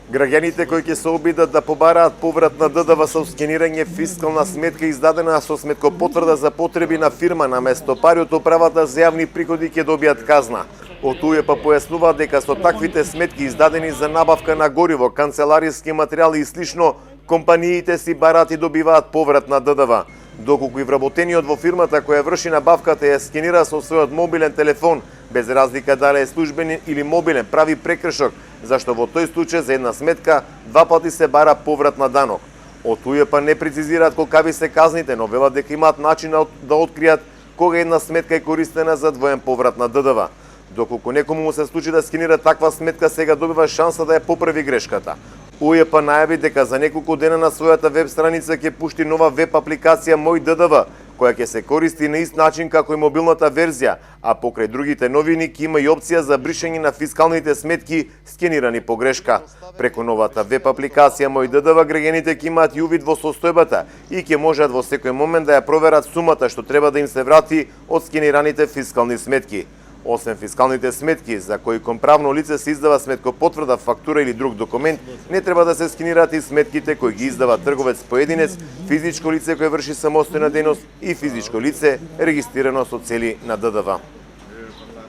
Граѓаните кои ќе се обидат да побараат поврат на ДДВ со скенирање фискална сметка издадена со сметкопотврда за потреби на фирма наместо пари од управата за јавни приходи ќе добијат казна. Од УЈП појаснуваат дека со таквите сметки издадени за набавка на гориво, канцелариски материјали и слично, компаниите си бараат и добиваат поврат на ДДВ. Доколку и вработениот во фирмата која врши набавката ја скенира со својот мобилен телефон, без разлика дали е службен или мобилен, прави прекршок, зашто во тој случај за една сметка два пати се бара поврат на данок. Од УЈП не прецизираат колкави се казните, но велат дека имаат начин да откријат кога една сметка е користена за двоен поврат на ДДВ. Доколку некому му се случи да скенира таква сметка, сега добива шанса да ја поправи грешката. УЈП најави дека за неколку дена на својата веб страница ќе пушти нова веб апликација Мој ДДВ, која ќе се користи на ист начин како и мобилната верзија, а покрај другите новини ќе има и опција за бришење на фискалните сметки скенирани по грешка. Преку новата веб апликација Мој ДДВ граѓаните ќе имаат и увид во состојбата и ќе можат во секој момент да ја проверат сумата што треба да им се врати од скенираните фискални сметки. Освен фискалните сметки, за кои кон правно лице се издава сметкопотврда, фактура или друг документ, не треба да се скенираат и сметките кои ги издава трговец поединец, физичко лице кој врши самостојна дејност и физичко лице регистрирано со цели на ДДВ.